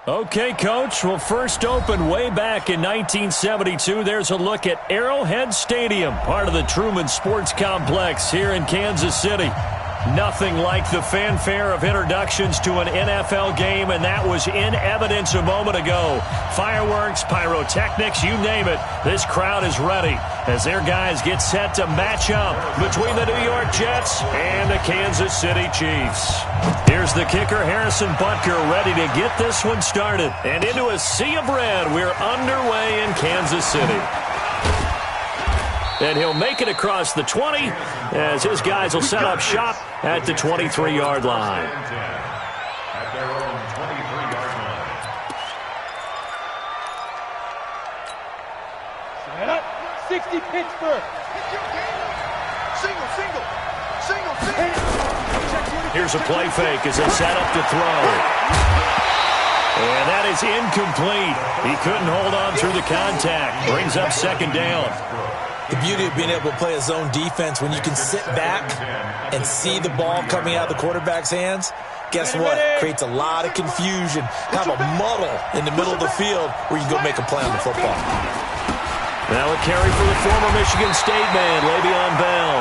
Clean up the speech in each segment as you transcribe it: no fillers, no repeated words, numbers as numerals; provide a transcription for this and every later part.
Okay, Coach. Well, first opened way back in 1972. There's a look at Arrowhead Stadium, part of the Truman Sports Complex here in Kansas City. Nothing like the fanfare of introductions to an NFL game, and that was in evidence a moment ago. Fireworks, pyrotechnics, you name it. This crowd is ready as their guys get set to match up between the New York Jets and the Kansas City Chiefs. Here's the kicker, Harrison Butker, ready to get this one started. And into a sea of red, we're underway in Kansas City. And he'll make it across the 20 as his guys will set up shop at the 23-yard line. At their own 23-yard line. Set up. 60 Pittsburgh. Single. Here's a play fake as they set up to throw. And that is incomplete. He couldn't hold on through the contact. Brings up second down. The beauty of being able to play a zone defense when you can sit back and see the ball coming out of the quarterback's hands, guess what? Creates a lot of confusion, kind of a muddle in the middle of the field where you can go make a play on the football. Now a carry for the former Michigan State man, Le'Veon Bell.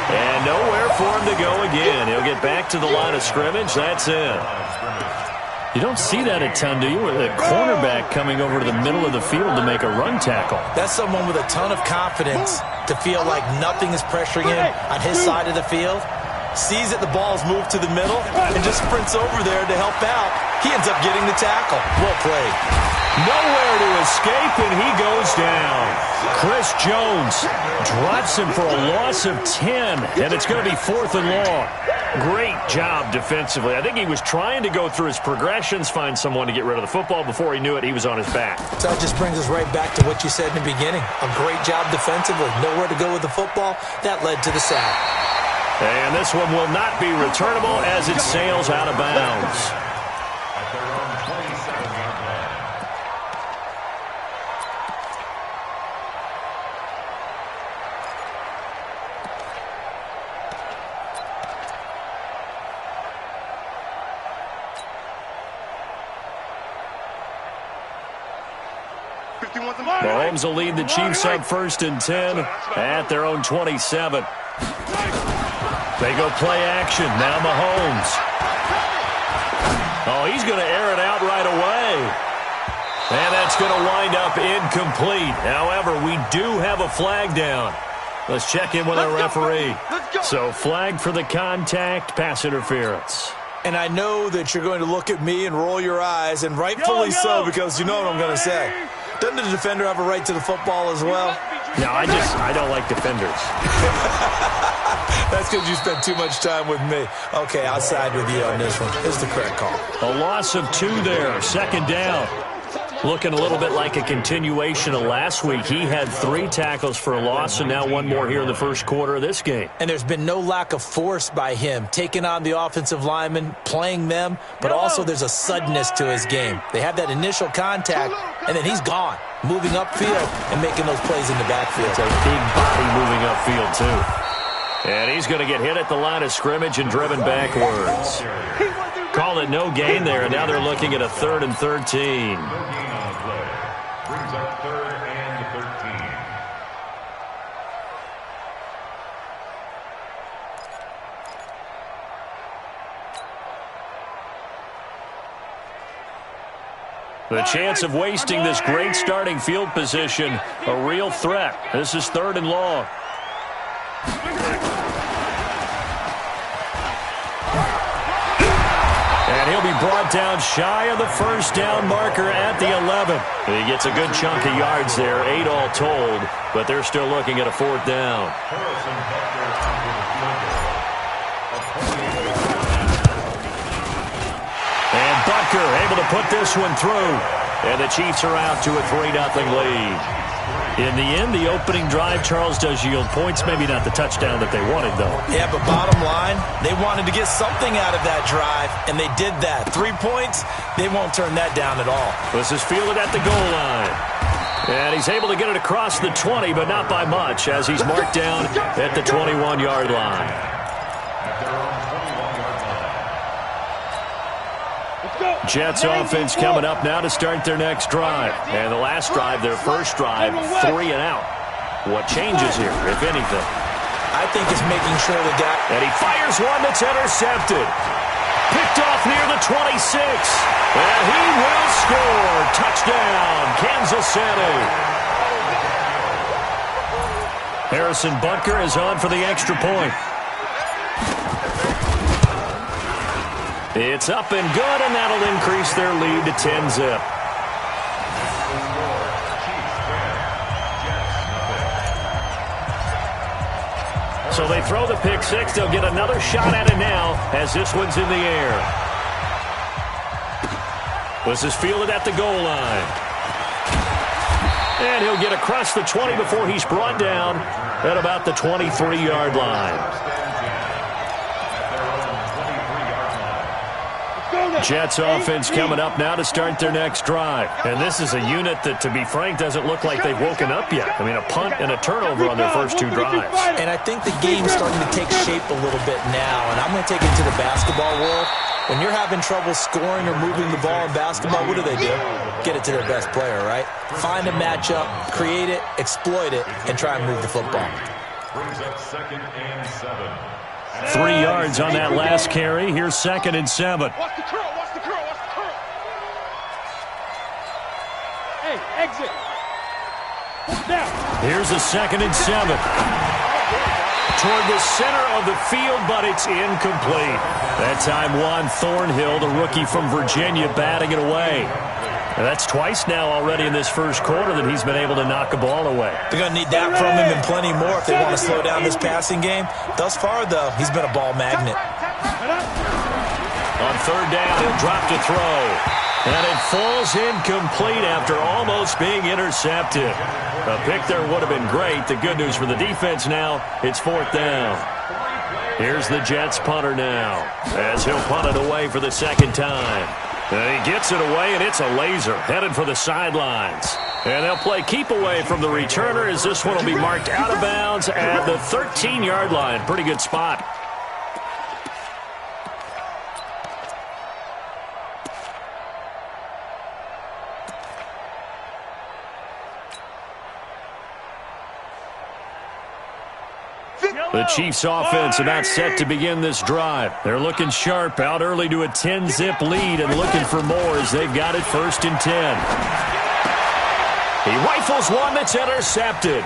And nowhere for him to go again. He'll get back to the line of scrimmage. That's it. You don't see that a ton, do you? With a cornerback coming over to the middle of the field to make a run tackle. That's someone with a ton of confidence to feel like nothing is pressuring him on his side of the field. Sees that the ball's moved to the middle and just sprints over there to help out. He ends up getting the tackle. Well played. Nowhere to escape, and he goes down. Chris Jones drops him for a loss of 10, and it's going to be 4th and long. Great job defensively. I think he was trying to go through his progressions, find someone to get rid of the football. Before he knew it, he was on his back. So that just brings us right back to what you said in the beginning. A great job defensively. Nowhere to go with the football. That led to the sack. And this one will not be returnable as it sails out of bounds. At their own 27-yard line. Mahomes will lead the Chiefs up 1st and 10 at their own 27. They go play action. Now Mahomes. Oh, he's going to air it out right away. And that's going to wind up incomplete. However, we do have a flag down. Let's check in with our referee. So flag for the contact, pass interference. And I know that you're going to look at me and roll your eyes, and rightfully so, because you know what I'm going to say. Doesn't the defender have a right to the football as well? No, I don't like defenders. That's because you spent too much time with me. Okay, I'll side with you on this one. This is the correct call. A loss of 2 there, 2nd down. Looking a little bit like a continuation of last week. He had 3 tackles for a loss, and now 1 more here in the first quarter of this game. And there's been no lack of force by him, taking on the offensive linemen, playing them, but also there's a suddenness to his game. They have that initial contact, and then he's gone, moving upfield and making those plays in the backfield. It's a big body moving upfield, too. And he's going to get hit at the line of scrimmage and driven backwards. Call it no gain there, and now they're looking at a 3rd and 13. Brings up 3rd and 13. The chance of wasting this great starting field position, a real threat. This is 3rd and long. And he'll be brought down shy of the 1st down marker at the 11. He gets a good chunk of yards there, 8 all told, but they're still looking at a 4th down. And Butker able to put this one through. And the Chiefs are out to a 3-0 lead. In the end, the opening drive, Charles, does yield points. Maybe not the touchdown that they wanted, though. Yeah, but bottom line, they wanted to get something out of that drive, and they did that. 3 points, they won't turn that down at all. This is fielded at the goal line. And he's able to get it across the 20, but not by much, as he's marked down at the 21-yard line. At their own 21-yard line. Jets offense coming up now to start their next drive. And the last drive, their first drive, 3 and out. What changes here, if anything? I think it's making sure the guy... And he fires one that's intercepted. Picked off near the 26. And he will score. Touchdown, Kansas City. Harrison Butker is on for the extra point. It's up and good, and that'll increase their lead to 10-zip. So they throw the pick six. They'll get another shot at it now as this one's in the air. This is fielded at the goal line. And he'll get across the 20 before he's brought down at about the 23-yard line. Jets offense coming up now to start their next drive. And this is a unit that, to be frank, doesn't look like they've woken up yet. I mean, a punt and a turnover on their first 2 drives. And I think the game's starting to take shape a little bit now. And I'm going to take it to the basketball world. When you're having trouble scoring or moving the ball in basketball, what do? Get it to their best player, right? Find a matchup, create it, exploit it, and try and move the football. Brings up 2nd and 7. 3 yards on that last carry. Here's 2nd and 7. Watch the curl, watch the curl, watch the curl. Hey, exit. Down. Here's a 2nd and 7. Toward the center of the field, but it's incomplete. That time Juan Thornhill, the rookie from Virginia, batting it away. And that's twice now already in this first quarter that he's been able to knock a ball away. They're going to need that from him and plenty more if they want to slow down this passing game. Thus far, though, he's been a ball magnet. On 3rd down, he'll drop to throw. And it falls incomplete after almost being intercepted. A pick there would have been great. The good news for the defense now, it's 4th down. Here's the Jets punter now as he'll punt it away for the 2nd time. And he gets it away, and it's a laser headed for the sidelines. And they'll play keep away from the returner as this one will be marked out of bounds at the 13-yard line. Pretty good spot. The Chiefs offense about set to begin this drive. They're looking sharp, out early to a 10-zip lead and looking for more as they've got it 1st and 10. He rifles one that's intercepted.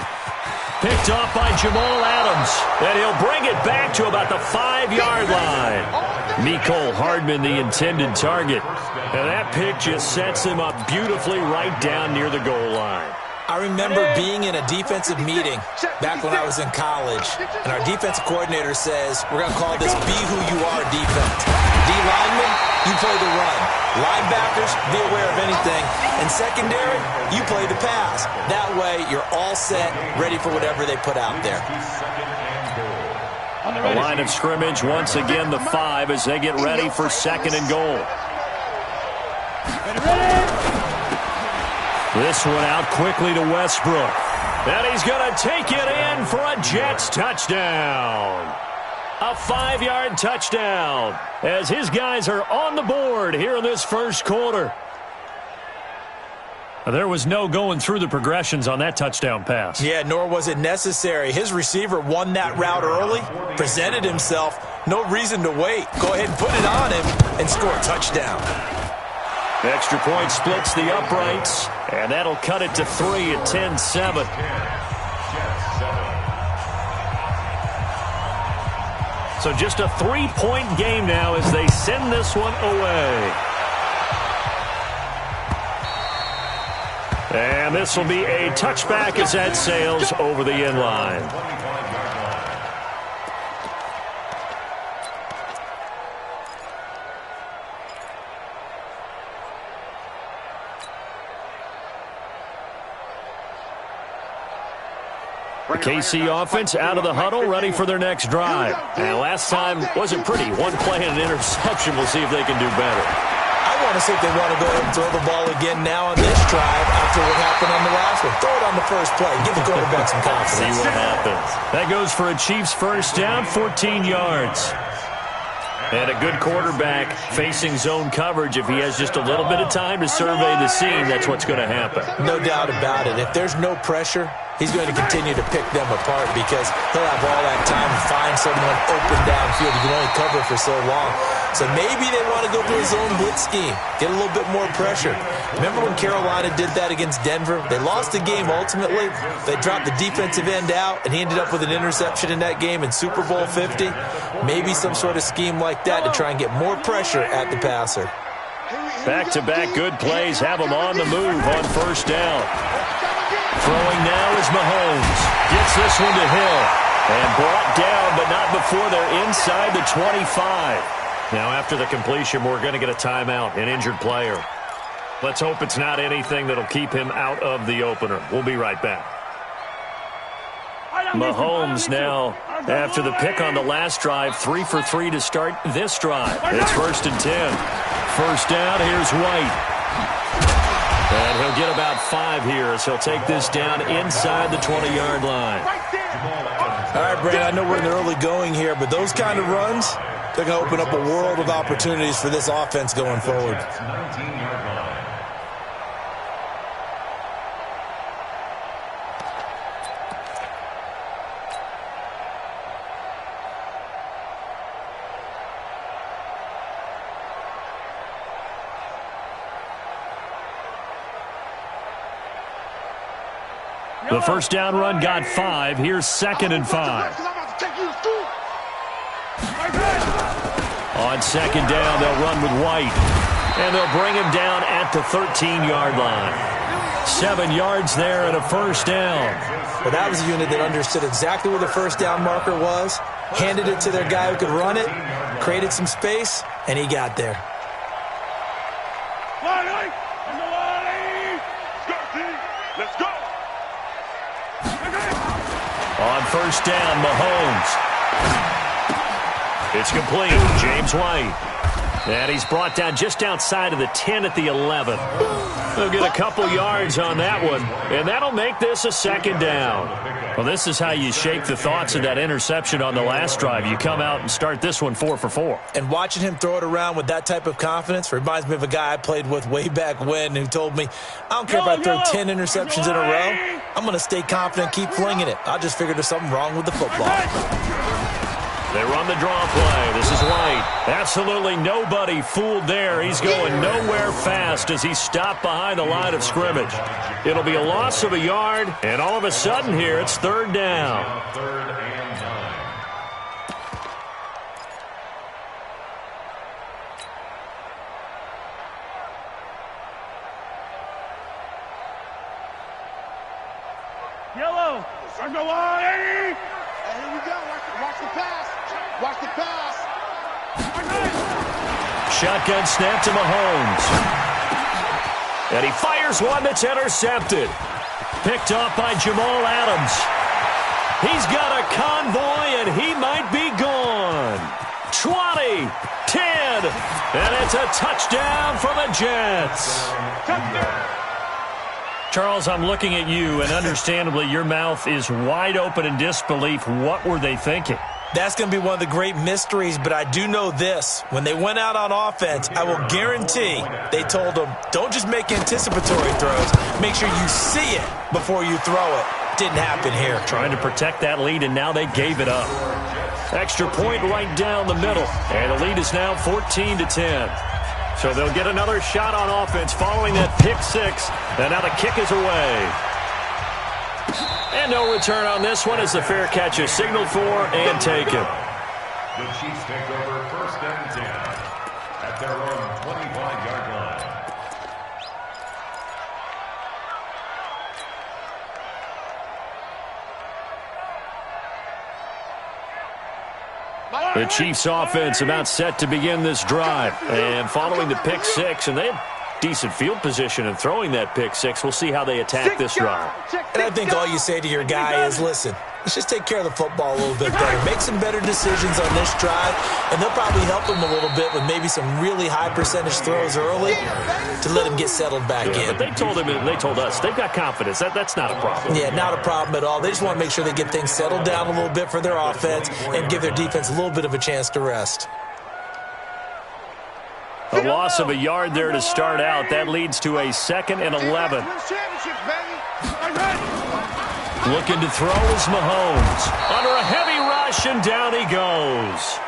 Picked off by Jamal Adams. And he'll bring it back to about the 5-yard line. Mecole Hardman, the intended target. And that pick just sets him up beautifully right down near the goal line. I remember being in a defensive meeting back when I was in college, and our defensive coordinator says, we're going to call this be who you are defense. D-linemen, you play the run. Linebackers, be aware of anything. And secondary, you play the pass. That way, you're all set, ready for whatever they put out there. The line of scrimmage, once again, the 5 as they get ready for 2nd and goal. This one out quickly to Westbrook. And he's going to take it in for a Jets touchdown. A 5-yard touchdown as his guys are on the board here in this first quarter. There was no going through the progressions on that touchdown pass. Yeah, nor was it necessary. His receiver won that route early, presented himself. No reason to wait. Go ahead and put it on him and score a touchdown. The extra point splits the uprights, and that'll cut it to 3 at 10-7. So just a 3-point game now as they send this one away. And this will be a touchback as that sails over the end line. The KC offense out of the huddle, ready for their next drive. And last time wasn't pretty. One play and an interception. We'll see if they can do better. I want to see if they want to go ahead and throw the ball again now on this drive after what happened on the last one. Throw it on the first play. Give the quarterback some confidence. See what happens. That goes for a Chiefs first down, 14 yards. And a good quarterback facing zone coverage, if he has just a little bit of time to survey the scene, that's what's going to happen. No doubt about it. If there's no pressure, he's going to continue to pick them apart because he'll have all that time to find someone open downfield. He can only cover for so long. So maybe they want to go to a zone blitz scheme, get a little bit more pressure. Remember when Carolina did that against Denver? They lost the game ultimately. They dropped the defensive end out, and he ended up with an interception in that game in Super Bowl 50. Maybe some sort of scheme like that to try and get more pressure at the passer. Back-to-back good plays have him on the move on first down. Throwing now is Mahomes. Gets this one to Hill. And brought down, but not before they're inside the 25. Now, after the completion, we're going to get a timeout, an injured player. Let's hope it's not anything that'll keep him out of the opener. We'll be right back. Mahomes now, after the pick on the last drive, 3 for 3 to start this drive. It's 1st and 10. First down, here's White. And he'll get about 5 here as he'll take this down inside the 20-yard line. All right, Brandon, I know we're in the early going here, but those kind of runs, they're going to open up a world of opportunities for this offense going forward. The first down run got 5. Here's 2nd and 5. On 2nd down, they'll run with White. And they'll bring him down at the 13-yard line. 7 yards there and a first down. Well, that was a unit that understood exactly where the first down marker was, handed it to their guy who could run it, created some space, and he got there. Let's go. On first down, Mahomes. It's complete. James White. And he's brought down just outside of the 10 at the 11. They'll get a couple yards on that one, and that'll make this a 2nd down. Well, this is how you shake the thoughts of that interception on the last drive. You come out and start this one 4 for 4. And watching him throw it around with that type of confidence reminds me of a guy I played with way back when who told me, I don't care if I throw 10 interceptions in a row. I'm going to stay confident, keep flinging it. I just figured there's something wrong with the football. They run the draw play. This is White. Absolutely nobody fooled there. He's going nowhere fast as he's stopped behind the line of scrimmage. It'll be a loss of a yard, and all of a sudden here, it's 3rd down. Yellow. On the line. And here we go. Watch the pass. Watch the pass. Shotgun snap to Mahomes. And he fires one that's intercepted. Picked off by Jamal Adams. He's got a convoy, and he might be gone. 20, 10, and it's a touchdown for the Jets. Charles, I'm looking at you, and understandably, your mouth is wide open in disbelief. What were they thinking? That's going to be one of the great mysteries, but I do know this. When they went out on offense, I will guarantee they told them, don't just make anticipatory throws. Make sure you see it before you throw it. Didn't happen here. Trying to protect that lead, and now they gave it up. Extra point right down the middle, and the lead is now 14-10. So they'll get another shot on offense following that pick 6, and now the kick is away. And no return on this one as the fair catch is signaled for and taken. The Chiefs take over 1st and 10 at their own 25-yard line. The Chiefs offense about set to begin this drive. And following the pick 6, and they have decent field position in throwing that pick 6. We'll see how they attack this drive. And I think all you say to your guy is, listen, let's just take care of the football a little bit better. Make some better decisions on this drive, and they'll probably help him a little bit with maybe some really high percentage throws early to let him get settled back in. But they told him, and they told us, they've got confidence. That's not a problem. Yeah, not a problem at all. They just want to make sure they get things settled down a little bit for their offense and give their defense a little bit of a chance to rest. A loss of a yard there to start out. That leads to a 2nd and 11. Looking to throw is Mahomes. Under a heavy rush, and down he goes.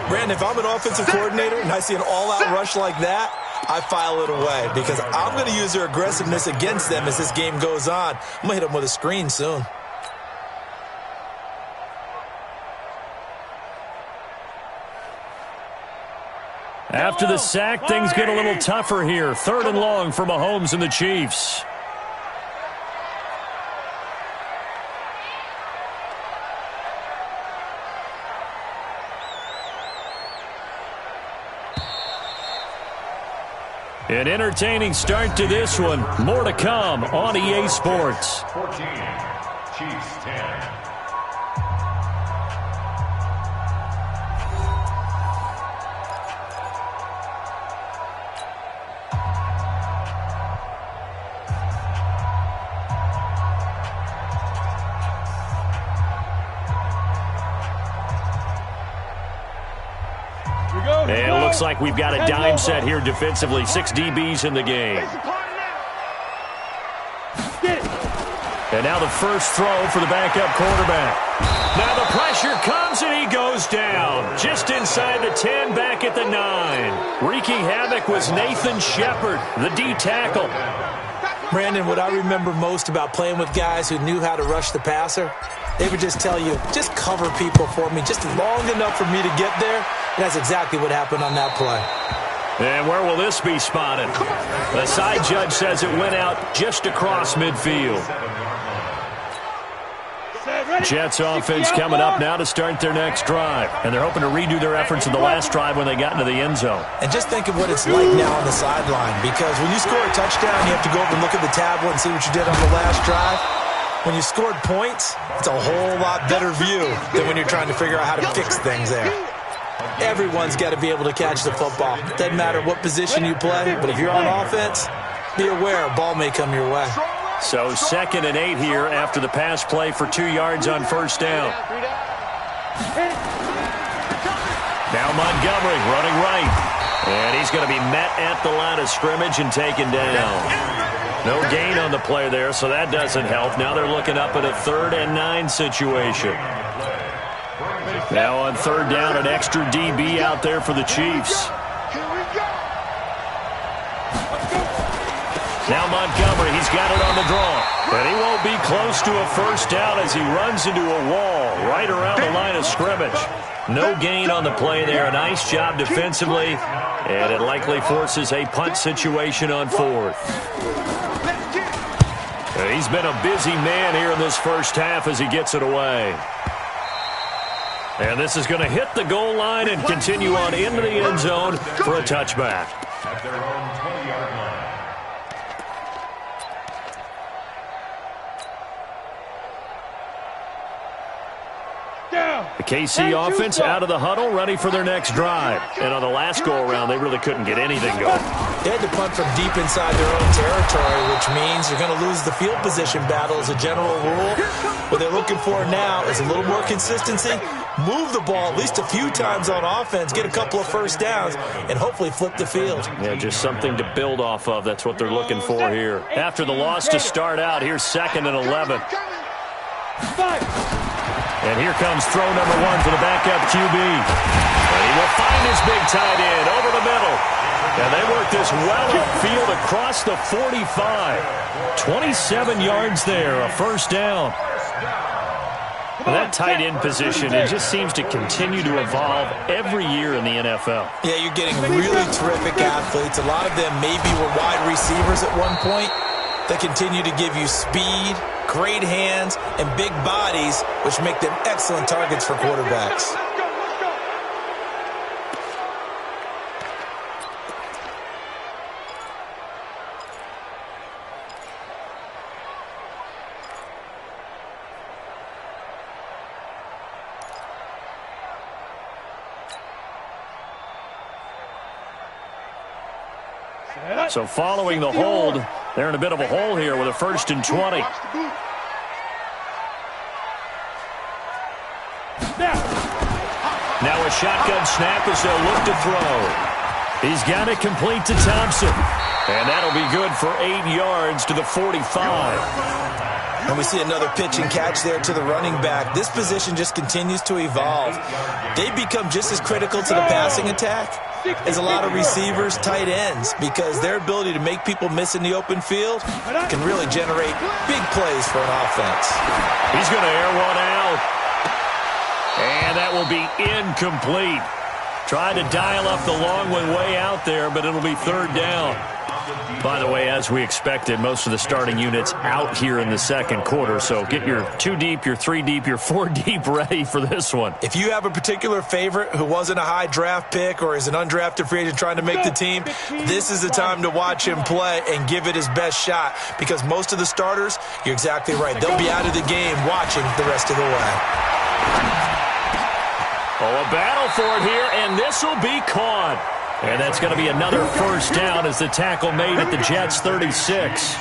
Brandon, if I'm an offensive coordinator and I see an all-out rush like that, I file it away because I'm going to use their aggressiveness against them as this game goes on. I'm going to hit them with a screen soon. After the sack, things get a little tougher here. 3rd and long for Mahomes and the Chiefs. An entertaining start to this one. More to come on EA Sports. 14, Chiefs 10. And it looks like we've got a dime set here defensively. 6 DBs in the game. And now the first throw for the backup quarterback. Now the pressure comes and he goes down. Just inside the 10, back at the 9. Wreaking havoc was Nathan Shepard, the D tackle. Brandon, what I remember most about playing with guys who knew how to rush the passer, they would just tell you, just cover people for me, just long enough for me to get there. And that's exactly what happened on that play. And where will this be spotted? The side judge says it went out just across midfield. Jets offense coming up now to start their next drive. And they're hoping to redo their efforts in the last drive when they got into the end zone. And just think of what it's like now on the sideline. Because when you score a touchdown, you have to go over and look at the tablet and see what you did on the last drive. When you scored points, it's a whole lot better view than when you're trying to figure out how to fix things there. Everyone's got to be able to catch the football. Doesn't matter what position you play, but if you're on offense, be aware a ball may come your way. So 2nd and 8 here after the pass play for 2 yards on first down. Now Montgomery running right. And he's going to be met at the line of scrimmage and taken down. No gain on the play there, so that doesn't help. Now they're looking up at a 3rd and 9 situation. Now on 3rd down, an extra DB out there for the Chiefs. Now Montgomery, he's got it on the draw. And he won't be close to a first down as he runs into a wall right around the line of scrimmage. No gain on the play there. A nice job defensively. And it likely forces a punt situation on 4th. And he's been a busy man here in this first half as he gets it away. And this is going to hit the goal line and continue on into the end zone for a touchback. At their own 20-yard line. The KC offense out of the huddle, ready for their next drive. And on the last go-around, they really couldn't get anything going. They had to punt from deep inside their own territory, which means you're going to lose the field position battle as a general rule. What they're looking for now is a little more consistency, move the ball at least a few times on offense, get a couple of first downs, and hopefully flip the field. Yeah, just something to build off of. That's what they're looking for here. After the loss to start out, here's 2nd and 11. And here comes throw number 1 for the backup QB. And he will find his big tight end over the middle. And they work this well upfield across the 45. 27 yards there, a first down. Well, that tight end position, it just seems to continue to evolve every year in the NFL. Yeah, you're getting really terrific athletes. A lot of them maybe were wide receivers at one point. They continue to give you speed, great hands, and big bodies, which make them excellent targets for quarterbacks. So following the hold, they're in a bit of a hole here with a 1st and 20. Now a shotgun snap as they'll look to throw. He's got it complete to Thompson. And that'll be good for 8 yards to the 45. And we see another pitch and catch there to the running back. This position just continues to evolve. They become just as critical to the passing attack as a lot of receivers, tight ends, because their ability to make people miss in the open field can really generate big plays for an offense. He's going to air one out. And that will be incomplete. Tried to dial up the long one way out there, but it'll be 3rd down. By the way, as we expected, most of the starting units out here in the second quarter, so get your 2 deep, your 3 deep, your 4 deep ready for this one. If you have a particular favorite who wasn't a high draft pick or is an undrafted free agent trying to make the team, this is the time to watch him play and give it his best shot, because most of the starters, you're exactly right, they'll be out of the game watching the rest of the way. Oh, a battle for it here, and this will be caught. And that's going to be another 1st down as the tackle made at the Jets' 36.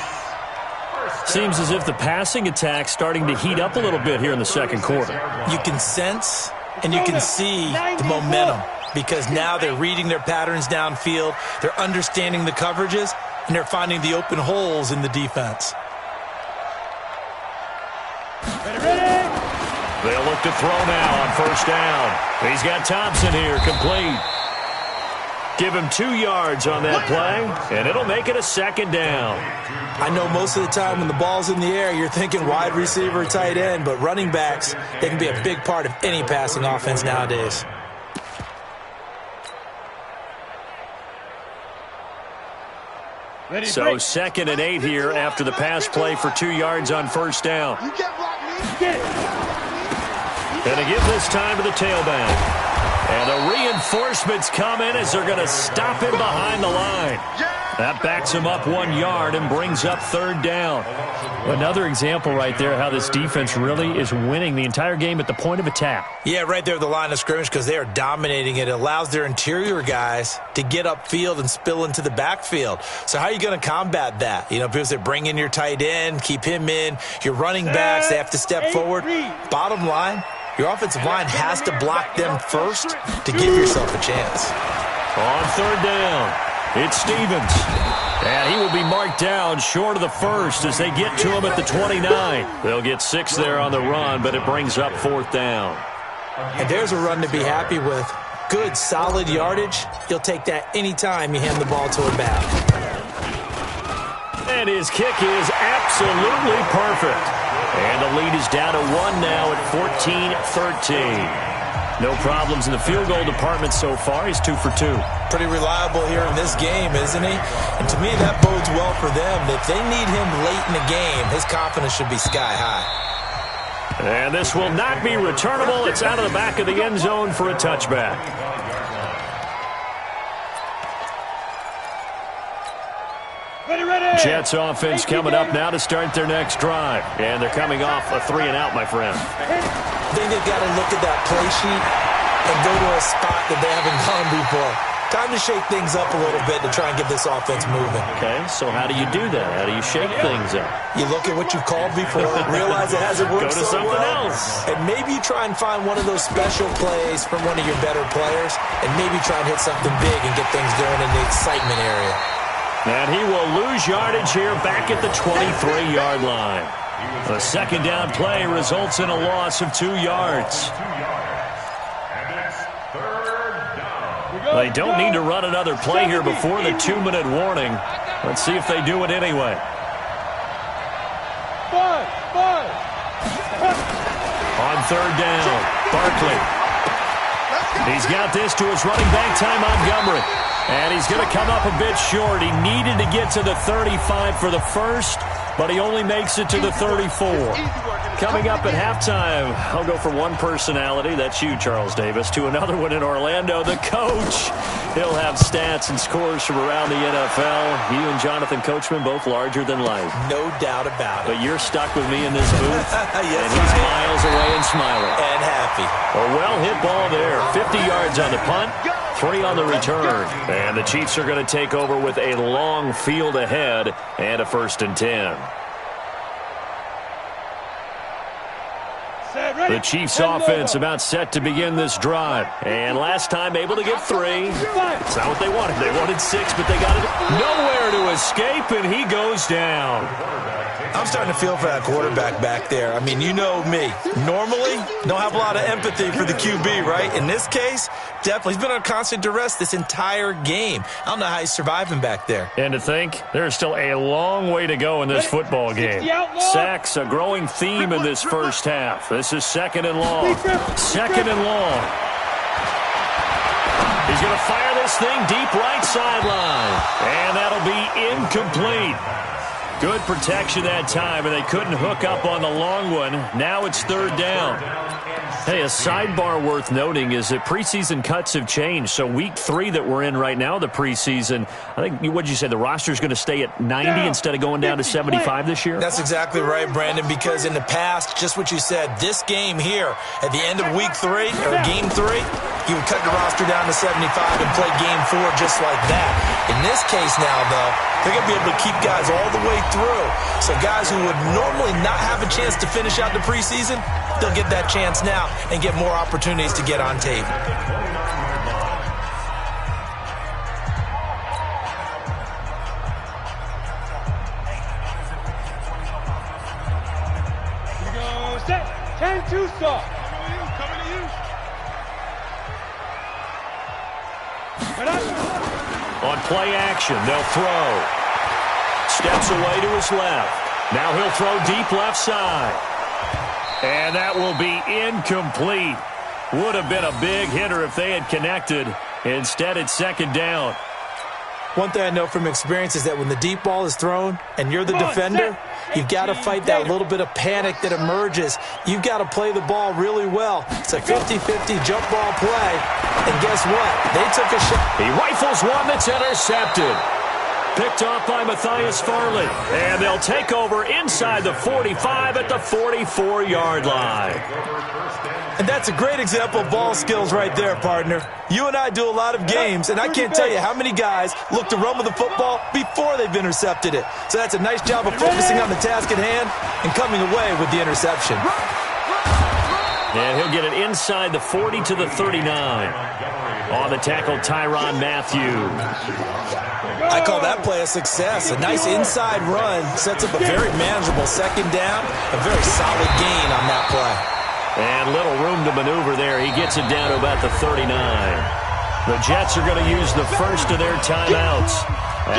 Seems as if the passing attack's starting to heat up a little bit here in the second quarter. You can sense and you can see the momentum, because now they're reading their patterns downfield, they're understanding the coverages, and they're finding the open holes in the defense. They'll look to throw now on 1st down. He's got Thompson here, complete. Give him 2 yards on that play, and it'll make it a 2nd down. I know most of the time when the ball's in the air, you're thinking wide receiver, tight end, but running backs, they can be a big part of any passing offense nowadays. So 2nd and 8 here after the pass play for 2 yards on 1st down. And to give this time to the tailback. And the reinforcements come in as they're going to stop him behind the line. That backs him up 1 yard and brings up 3rd down. Another example right there how this defense really is winning the entire game at the point of attack. Yeah, right there at the line of scrimmage, because they are dominating it. It allows their interior guys to get upfield and spill into the backfield. So how are you going to combat that? You know, because they bring in your tight end, keep him in. Your running backs, they have to step forward. Bottom line, your offensive line has to block them first to give yourself a chance. On 3rd down, it's Stevens. And he will be marked down short of the 1st as they get to him at the 29. They'll get 6 there on the run, but it brings up 4th down. And there's a run to be happy with. Good, solid yardage. You'll take that anytime you hand the ball to a back. And his kick is absolutely perfect. And the lead is down to 1 now at 14-13. No problems in the field goal department so far. He's 2 for 2. Pretty reliable here in this game, isn't he? And to me, that bodes well for them. If they need him late in the game, his confidence should be sky high. And this will not be returnable. It's out of the back of the end zone for a touchback. Jets offense coming up now to start their next drive. And they're coming off a 3-and-out, my friend. I think they've got to look at that play sheet and go to a spot that they haven't gone before. Time to shake things up a little bit to try and get this offense moving. Okay, so how do you do that? How do you shake things up? You look at what you've called before, realize it hasn't worked so well. Go to something else. And maybe you try and find one of those special plays from one of your better players, and maybe try and hit something big and get things going in the excitement area. And he will lose yardage here back at the 23-yard line. The 2nd down play results in a loss of 2 yards. They don't need to run another play here before the 2-minute warning. Let's see if they do it anyway. On 3rd down, Barkley. He's got this to his running back, Ty Montgomery. And he's going to come up a bit short. He needed to get to the 35 for the first, but he only makes it to the 34. Coming up at halftime, I'll go from one personality, that's you, Charles Davis, to another one in Orlando, the coach. He'll have stats and scores from around the NFL. You and Jonathan Coachman, both larger than life. No doubt about it. But you're stuck with me in this booth, yes, and he's miles away and smiling. And happy. A well-hit ball there. 50 yards on the punt, 3 on the return. And the Chiefs are going to take over with a long field ahead and a 1st and 10. The Chiefs offense about set to begin this drive. And last time able to get 3. It's not what they wanted. They wanted 6, but they got it. Nowhere to escape, and he goes down. I'm starting to feel for that quarterback back there. I mean, you know me. Normally, don't have a lot of empathy for the QB, right? In this case, definitely. He's been on constant duress this entire game. I don't know how he's surviving back there. And to think, there's still a long way to go in this football game. Sacks, a growing theme in this first half. This is 2nd and long. 2nd and long. He's going to fire this thing deep right sideline. And that'll be incomplete. Good protection that time, and they couldn't hook up on the long one. Now it's 3rd down. Hey, a sidebar worth noting is that preseason cuts have changed. So week 3 that we're in right now, the preseason, I think, what did you say, the roster's going to stay at 90 instead of going down to 75 this year? That's exactly right, Brandon, because in the past, just what you said, this game here, at the end of week 3, or game 3, you would cut the roster down to 75 and play game 4 just like that. In this case now, though, they're going to be able to keep guys all the way through. So guys who would normally not have a chance to finish out the preseason, they'll get that chance now and get more opportunities to get on tape. You go set. 10-2 stop. Coming to you. On play action, they'll throw. Steps away to his left. Now he'll throw deep left side. And that will be incomplete. Would have been a big hitter if they had connected. Instead, it's 2nd down. One thing I know from experience is that when the deep ball is thrown and you're the defender, you've got to fight that little bit of panic that emerges. You've got to play the ball really well. It's a 50-50 jump ball play. And guess what? They took a shot. He rifles one that's intercepted. Picked off by Matthias Farley. And they'll take over inside the 45 at the 44-yard line. And that's a great example of ball skills right there, partner. You and I do a lot of games, and I can't tell you how many guys look to run with the football before they've intercepted it. So that's a nice job of focusing on the task at hand and coming away with the interception. And he'll get it inside the 40 to the 39. On the tackle, Tyrann Mathieu. I call that play a success. A nice inside run sets up a very manageable 2nd down. A very solid gain on that play. And little room to maneuver there. He gets it down to about the 39. The Jets are going to use the first of their timeouts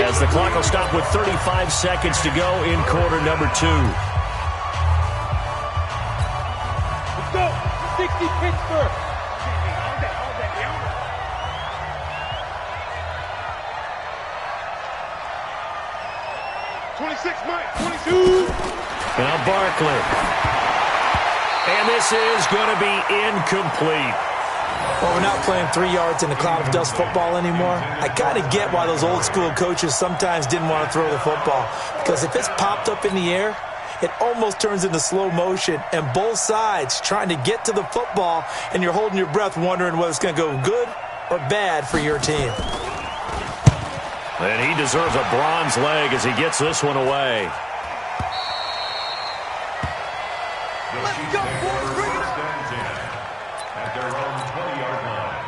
as the clock will stop with 35 seconds to go in quarter number 2. Let's go. 60 Pittsburgh. 26, Mike. 22. Now Barkley. And this is going to be incomplete. Well, we're not playing 3 yards in a cloud of dust football anymore. I kind of get why those old school coaches sometimes didn't want to throw the football. Because if it's popped up in the air, it almost turns into slow motion. And both sides trying to get to the football, and you're holding your breath wondering whether it's going to go good or bad for your team. And he deserves a bronze leg as he gets this one away. Let's go, boys. Bring it up. At their own 20-yard line.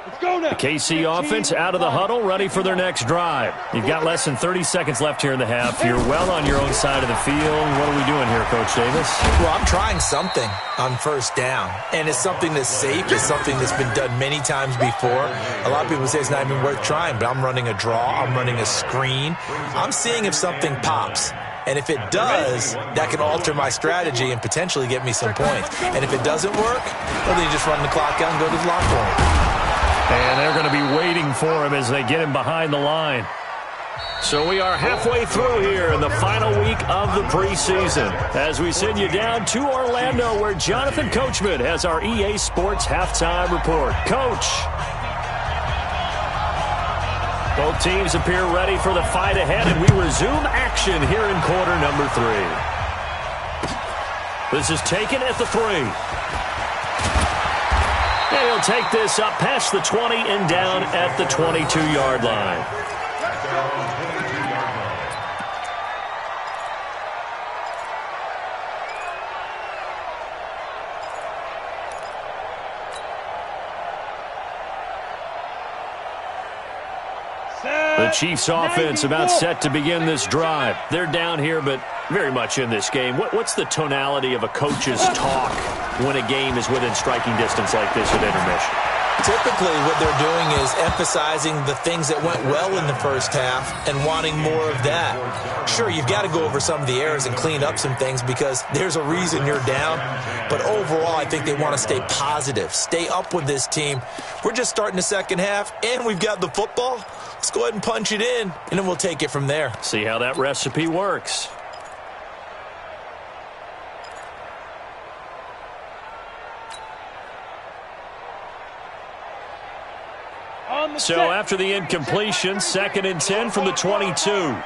Let's go now. The KC offense out of the huddle, ready for their next drive. You've got less than 30 seconds left here in the half. You're well on your own side of the field. What are we doing here, Coach Davis? Well, I'm trying something on 1st down, and it's something that's safe. It's something that's been done many times before. A lot of people say it's not even worth trying, but I'm running a draw. I'm running a screen. I'm seeing if something pops. And if it does, that can alter my strategy and potentially get me some points. And if it doesn't work, well, then you just run the clock out and go to the locker room. And they're going to be waiting for him as they get him behind the line. So we are halfway through here in the final week of the preseason as we send you down to Orlando where Jonathan Coachman has our EA Sports halftime report. Coach. Both teams appear ready for the fight ahead, and we resume action here in quarter number 3. This is taken at the 3. And he'll take this up past the 20 and down at the 22-yard line. Chiefs offense about set to begin this drive. They're down here, but very much in this game. What's the tonality of a coach's talk when a game is within striking distance like this at intermission? Typically, what they're doing is emphasizing the things that went well in the first half and wanting more of that. Sure, you've got to go over some of the errors and clean up some things because there's a reason you're down. But overall, I think they want to stay positive, stay up with this team. We're just starting the second half, and we've got the football. Let's go ahead and punch it in, and then we'll take it from there. See how that recipe works. So after the incompletion, 2nd and 10 from the 22. 2nd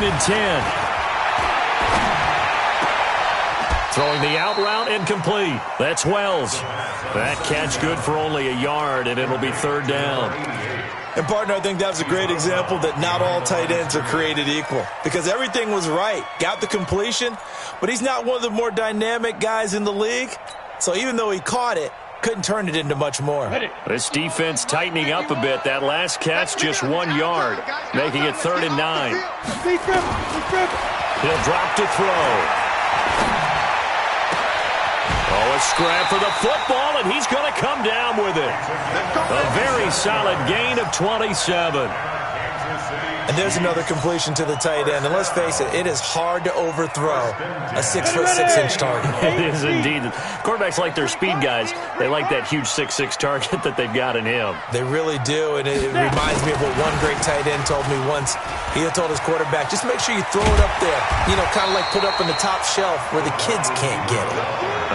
and 10. Throwing the out route incomplete. That's Wells. That catch good for only a yard, and it'll be 3rd down. And, partner, I think that was a great example that not all tight ends are created equal because everything was right. Got the completion, but he's not one of the more dynamic guys in the league. So even though he caught it, couldn't turn it into much more. This defense tightening up a bit. That last catch just 1 yard, making it 3rd and 9. He'll drop to throw. Oh, a scrap for the football, and he's going to come down with it. A very solid gain of 27. And there's another completion to the tight end. And let's face it, it is hard to overthrow a 6'6" target. It is indeed. Quarterbacks like their speed guys. They like that huge 6'6" target that they've got in him. They really do, and it reminds me of what one great tight end told me once. He had told his quarterback, just make sure you throw it up there. You know, kind of like put it up on the top shelf where the kids can't get it.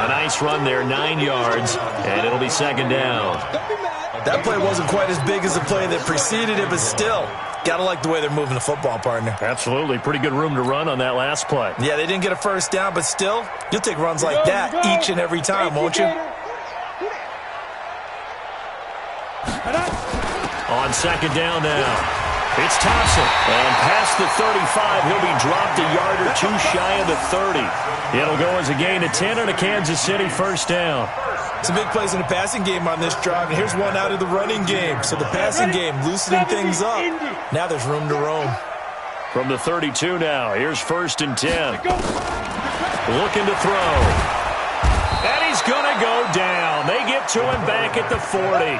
A nice run there, 9 yards, and it'll be 2nd down. That play wasn't quite as big as the play that preceded it, but still, gotta like the way they're moving the football, partner. Absolutely. Pretty good room to run on that last play. Yeah, they didn't get a first down, but still, you'll take runs like that each and every time, won't you? On 2nd down now. It's Thompson. And past the 35, he'll be dropped a yard or 2 shy of the 30. It'll go as a gain of 10 and a Kansas City 1st down. Some big plays in the passing game on this drive, and here's one out of the running game. So the passing game loosening things up. Now there's room to roam. From the 32 now, here's 1st and 10. Looking to throw. And he's going to go down. They get to him back at the 40.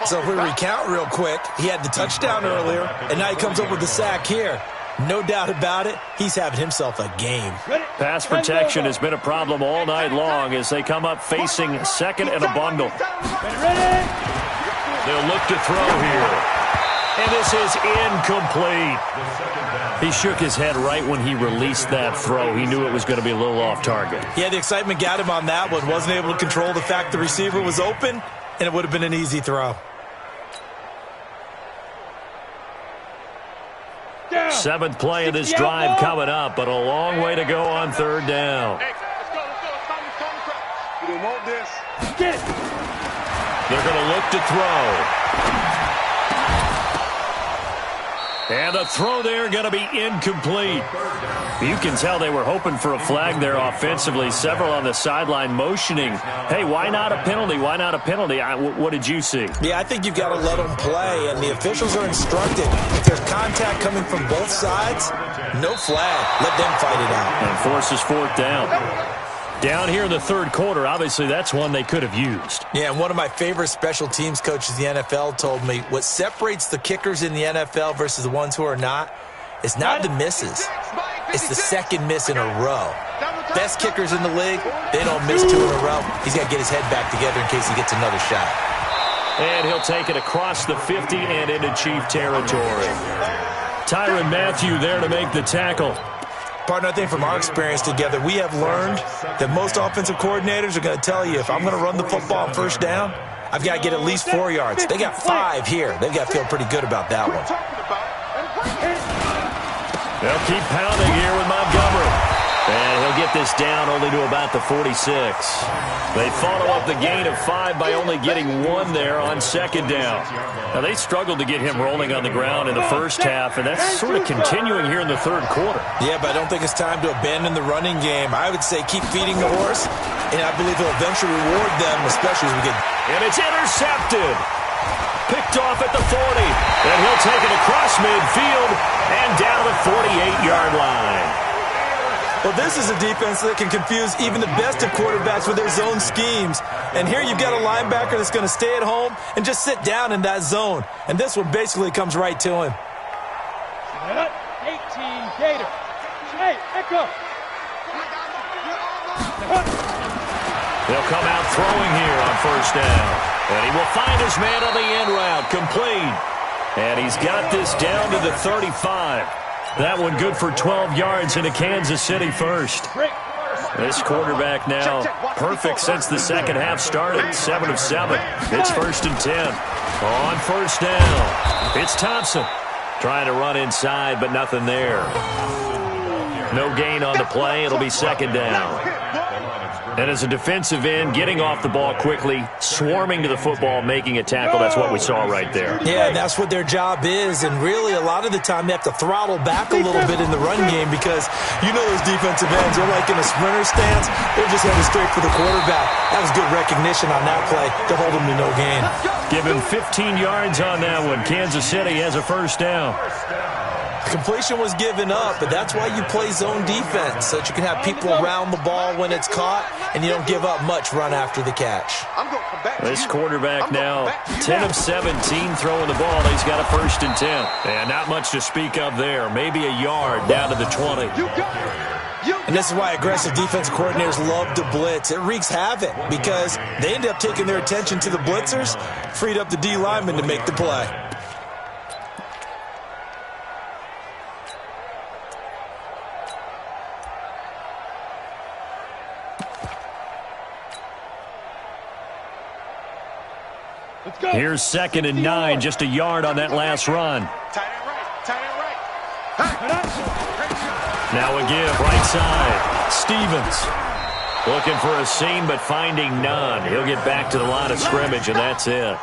So if we recount real quick, he had the touchdown earlier, and now he comes up with the sack here. No doubt about it, he's having himself a game. Pass protection has been a problem all night long as they come up facing 2nd and a bundle. They'll look to throw here. And this is incomplete. He shook his head right when he released that throw. He knew it was going to be a little off target. Yeah, the excitement got him on that one. Wasn't able to control the fact the receiver was open, and it would have been an easy throw. 7th play of this drive coming up, but a long way to go on 3rd down. They're going to look to throw. And the throw there going to be incomplete. You can tell they were hoping for a flag there offensively. Several on the sideline motioning. Hey, why not a penalty? Why not a penalty? What did you see? Yeah, I think you've got to let them play, and the officials are instructed. If there's contact coming from both sides, no flag. Let them fight it out. And forces 4th down. Down here in the 3rd quarter, obviously that's one they could have used. Yeah, and one of my favorite special teams coaches in the NFL told me what separates the kickers in the NFL versus the ones who are not is not the misses. It's the 2nd miss in a row. Best kickers in the league, they don't miss 2 in a row. He's got to get his head back together in case he gets another shot. And he'll take it across the 50 and into Chief territory. Tyrann Mathieu there to make the tackle. Partner, I think from our experience together, we have learned that most offensive coordinators are going to tell you, if I'm going to run the football on 1st down, I've got to get at least 4 yards. They got 5 here. They've got to feel pretty good about that one. They'll keep pounding here with Montgomery. And he'll get this down only to about the 46. They follow up the gain of 5 by only getting 1 there on 2nd down. Now, they struggled to get him rolling on the ground in the first half, and that's sort of continuing here in the 3rd quarter. Yeah, but I don't think it's time to abandon the running game. I would say keep feeding the horse, and I believe he'll eventually reward them, especially as we get... And it's intercepted. Picked picked off at the 40. And he'll take it across midfield and down the 48-yard line. Well, this is a defense that can confuse even the best of quarterbacks with their zone schemes. And here you've got a linebacker that's going to stay at home and just sit down in that zone. And this one basically comes right to him. 18 Gator. Hey, echo. They'll come out throwing here on first down. And he will find his man on the end route, complete. And he's got this down to the 35. That one good for 12 yards into Kansas City first. This quarterback now perfect since the second half started. 7 of 7. It's 1st and 10. On first down, it's Thompson. Trying to run inside, but nothing there. No gain on the play. It'll be 2nd down. And as a defensive end, getting off the ball quickly, swarming to the football, making a tackle, that's what we saw right there. Yeah, and that's what their job is. And really, a lot of the time, they have to throttle back a little bit in the run game because you know those defensive ends are like in a sprinter stance. They're just headed straight for the quarterback. That was good recognition on that play to hold them to no gain. Give him 15 yards on that one. Kansas City has a first down. Completion was given up, but that's why you play zone defense, so that you can have people around the ball when it's caught, and you don't give up much run after the catch. This quarterback now, 10 of 17 throwing the ball. He's got a 1st and 10. And not much to speak of there. Maybe a yard down to the 20. And this is why aggressive defensive coordinators love to blitz. It wreaks havoc because they end up taking their attention to the blitzers, freed up the D lineman to make the play. Here's 2nd and 9, just a yard on that last run. Now a give, right side. Stevens looking for a seam, but finding none. He'll get back to the line of scrimmage, and that's it.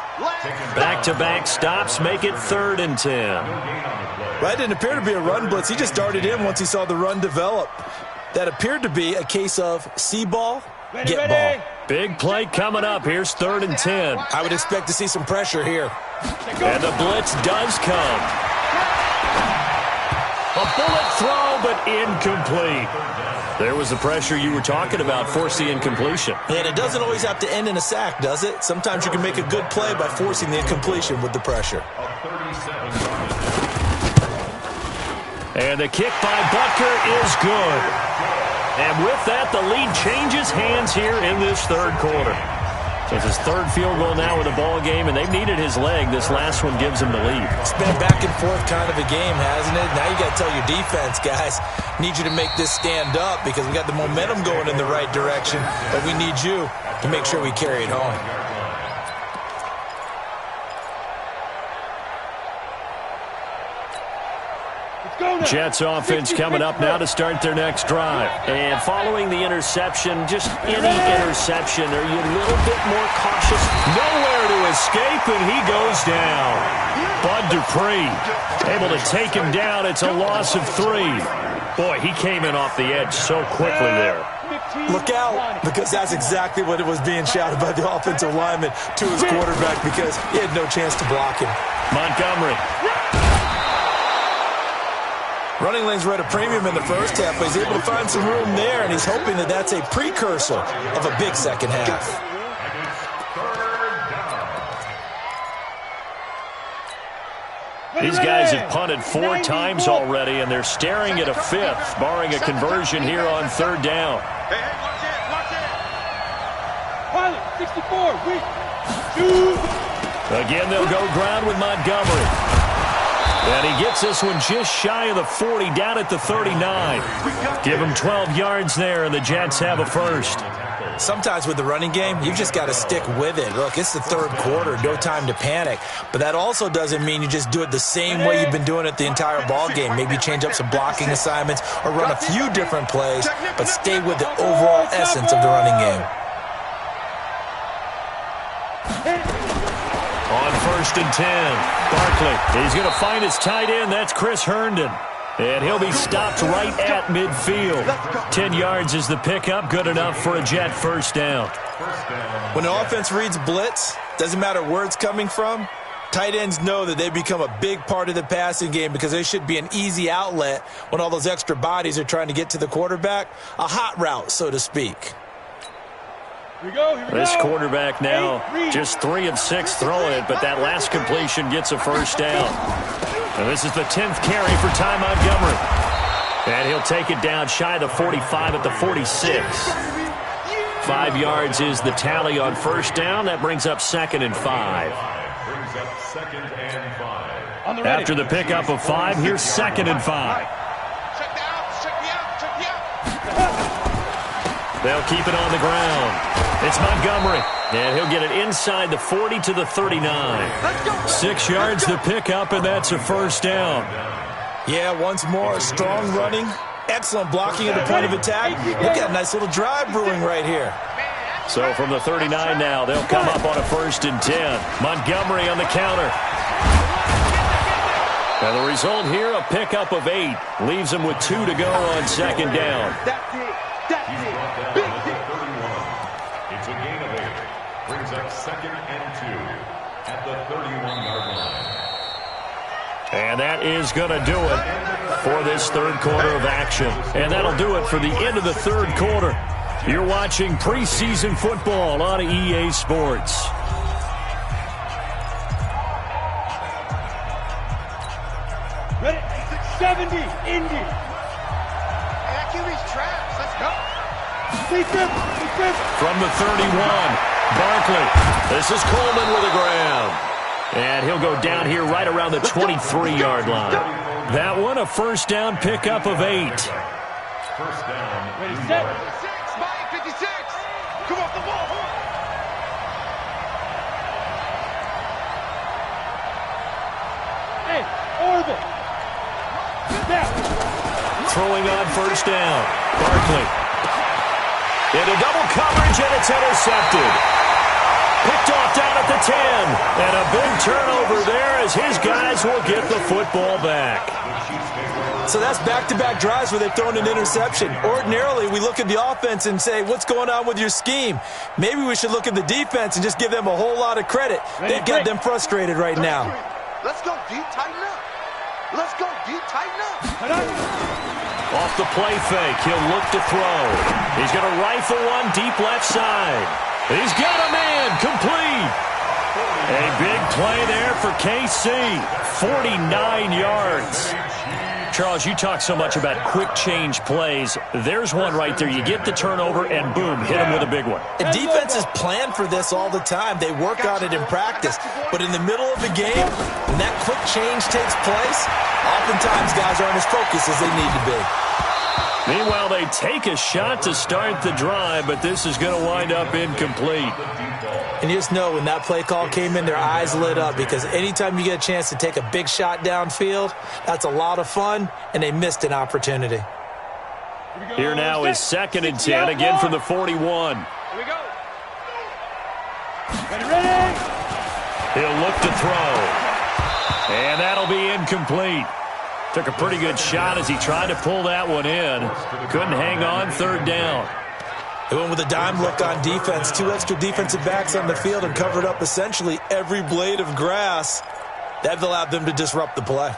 Back-to-back stops make it 3rd and 10. That didn't appear to be a run blitz. He just darted in once he saw the run develop. That appeared to be a case of see ball, get ball. Big play coming up. Here's 3rd and 10. I would expect to see some pressure here. And the blitz does come. A bullet throw, but incomplete. There was the pressure you were talking about, forcing incompletion. And it doesn't always have to end in a sack, does it? Sometimes you can make a good play by forcing the incompletion with the pressure. And the kick by Butker is good. And with that, the lead changes hands here in this 3rd quarter. So it's his 3rd field goal now with the ball game, and they've needed his leg. This last one gives him the lead. It's been a back-and-forth kind of a game, hasn't it? Now you got to tell your defense, guys, need you to make this stand up because we got the momentum going in the right direction, but we need you to make sure we carry it home. Jets offense coming up now to start their next drive. And following the interception, just any interception, are you a little bit more cautious? Nowhere to escape, and he goes down. Bud Dupree able to take him down. It's a loss of 3. Boy, he came in off the edge so quickly there. Look out, because that's exactly what it was being shouted by the offensive lineman to his quarterback because he had no chance to block him. Montgomery. Running lanes were at a premium in the first half, but he's able to find some room there, and he's hoping that that's a precursor of a big second half. These guys have punted 4 times already, and they're staring at a 5th, barring a conversion here on 3rd down. Pilot, 64, Again, they'll go ground with Montgomery. And he gets this one just shy of the 40, down at the 39. Give him 12 yards there, and the Jets have a first. Sometimes with the running game, you've just got to stick with it. Look, it's the 3rd quarter, no time to panic. But that also doesn't mean you just do it the same way you've been doing it the entire ball game. Maybe change up some blocking assignments or run a few different plays, but stay with the overall essence of the running game. On 1st and 10, Barkley. He's going to find his tight end. That's Chris Herndon. And he'll be stopped right at midfield. 10 yards is the pickup. Good enough for a Jet first down. When the offense reads blitz, doesn't matter where it's coming from, Tight ends know that they become a big part of the passing game because they should be an easy outlet when all those extra bodies are trying to get to the quarterback. A hot route, so to speak. Here we go. This quarterback now just 3 of 6 throwing it, but that last completion gets a first down. And this is the 10th carry for Ty Montgomery. And he'll take it down shy of the 45 at the 46. 5 yards is the tally on first down. That brings up 2nd and 5. After the pickup of 5, here's 2nd and 5. They'll keep it on the ground. It's Montgomery, and he'll get it inside the 40 to the 39. 6 yards to pick up, and that's a first down. Yeah, once more, strong running, excellent blocking at the point of attack. Look at a nice little drive brewing right here. So from the 39 now, they'll come up on a 1st and 10. Montgomery on the counter. And the result here, a pickup of 8. Leaves them with 2 to go on 2nd down. It's a gain of 8. Brings up 2nd and 2 at the 31-yard line. And that is going to do it for this 3rd quarter of action. And that'll do it for the end of the 3rd quarter. You're watching preseason football on EA Sports. Ready? 670, Indy. Hey, that QB's traps. Let's go. From the 31, Barkley. This is Coleman with a grab. And he'll go down here right around the 23-yard line. That one, a first down pickup of 8. First down. Ready, set. 56, Mike, 56. Come off the ball. Hey, Orville. Throwing on first down. Barkley. Into double coverage, and it's intercepted. Picked off down at the 10. And a big turnover there as his guys will get the football back. So that's back-to-back drives where they've thrown an interception. Ordinarily, we look at the offense and say, what's going on with your scheme? Maybe we should look at the defense and just give them a whole lot of credit. They've got them frustrated right now. Let's go deep, tighten up. Let's go deep, tighten up. Off the play fake, he'll look to throw. He's going to rifle one deep left side. He's got a man, complete. A big play there for KC, 49 yards. Charles, you talk so much about quick change plays. There's one right there. You get the turnover, and boom, hit him with a big one. And defenses plan for this all the time. They work on it in practice. But in the middle of the game, when that quick change takes place, oftentimes guys aren't as focused as they need to be. Meanwhile, they take a shot to start the drive, but this is going to wind up incomplete. And you just know when that play call came in, their eyes lit up because anytime you get a chance to take a big shot downfield, that's a lot of fun, and they missed an opportunity. Here now is 2nd and 10, again from the 41. Here we go. Ready? He'll look to throw. And that'll be incomplete. Took a pretty good shot as he tried to pull that one in. Couldn't hang on, 3rd down. They went with a dime look on defense. 2 extra defensive backs on the field and covered up essentially every blade of grass. That allowed them to disrupt the play.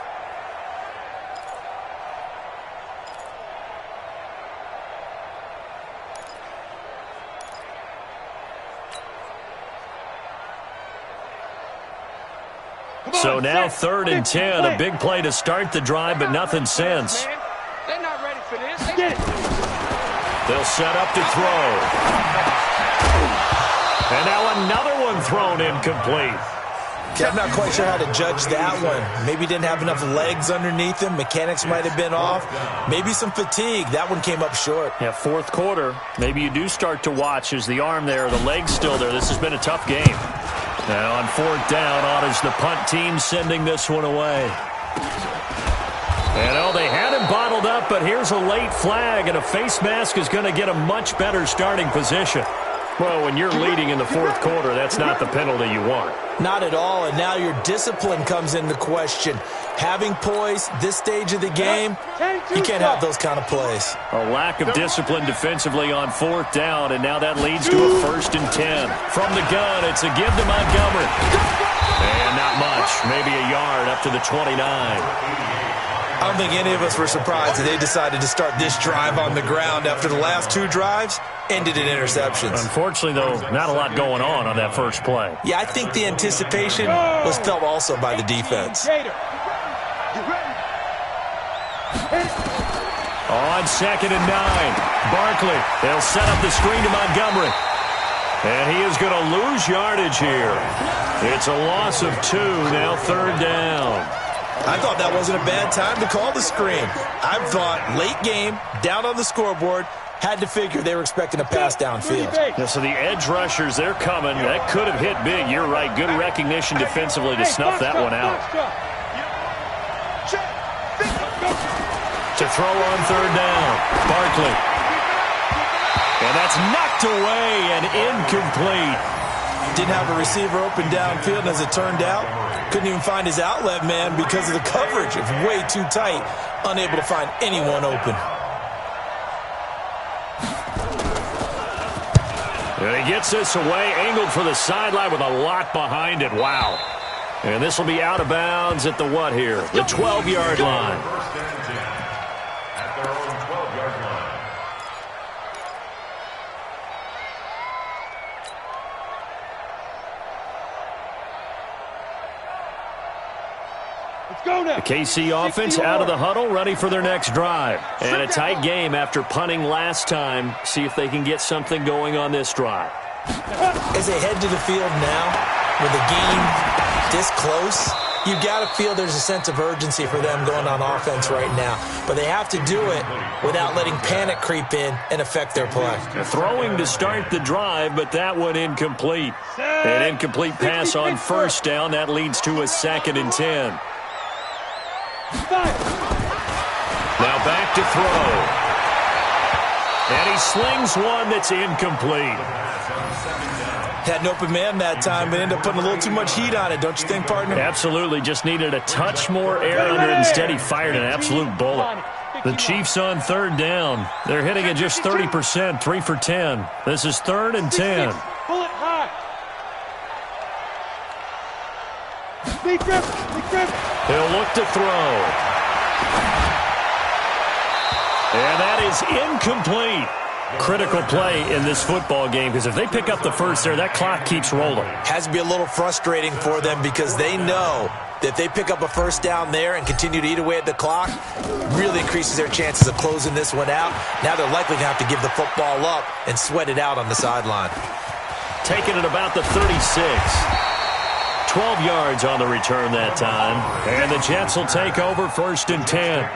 So now 3rd and 10, a big play to start the drive, but nothing since. They're not ready for this. They'll set up to throw. And now another one thrown incomplete. I'm not quite sure how to judge that one. Maybe didn't have enough legs underneath him. Mechanics might have been off. Maybe some fatigue. That one came up short. Yeah, 4th quarter. Maybe you do start to watch as the arm there, the leg's still there. This has been a tough game. Now on 4th down, honors the punt team sending this one away. And they had him bottled up, but here's a late flag, and a face mask is going to get a much better starting position. Well, when you're leading in the 4th quarter, that's not the penalty you want. Not at all, and now your discipline comes into question. Having poise this stage of the game, you can't have those kind of plays. A lack of discipline defensively on 4th down, and now that leads to a 1st and 10. From the gun, it's a give to Montgomery. And not much. much. Maybe a yard up to the 29. I don't think any of us were surprised that they decided to start this drive on the ground after the last 2 drives ended in interceptions. Unfortunately, though, not a lot going on that first play. Yeah, I think the anticipation was felt also by the defense. On 2nd and 9, Barkley. They'll set up the screen to Montgomery. And he is going to lose yardage here. It's a loss of 2, now 3rd down. I thought that wasn't a bad time to call the screen. I thought late game, down on the scoreboard, had to figure they were expecting a pass downfield. Yeah, so the edge rushers, they're coming. That could have hit big. You're right. Good recognition defensively to snuff that one out. To throw on 3rd down, Barkley. And that's knocked away and incomplete. Didn't have a receiver open downfield, and as it turned out, couldn't even find his outlet man because of the coverage. It was way too tight, unable to find anyone open. And he gets this away, angled for the sideline with a lot behind it. Wow. And this will be out of bounds at the what here? The 12-yard line. The KC offense out of the huddle, ready for their next drive. And a tight game after punting last time. See if they can get something going on this drive. As they head to the field now, with the game this close, you've got to feel there's a sense of urgency for them going on offense right now. But they have to do it without letting panic creep in and affect their play. Throwing to start the drive, but that one incomplete. An incomplete pass on 1st down. That leads to a 2nd and 10. Now back to throw. And he slings one that's incomplete. Had an open man that time, but ended up putting a little too much heat on it, don't you think, partner? Absolutely. Just needed a touch more air under it. Instead, he fired an absolute bullet. The Chiefs on 3rd down. They're hitting at just 30%, 3 for 10. This is 3rd and 10. He'll look to throw. And that is incomplete. Critical play in this football game, because if they pick up the first there, that clock keeps rolling. Has to be a little frustrating for them because they know that if they pick up a 1st down there and continue to eat away at the clock, really increases their chances of closing this one out. Now they're likely to have to give the football up and sweat it out on the sideline. Taking it about the 36. 12 yards on the return that time. And the Jets will take over 1st and 10.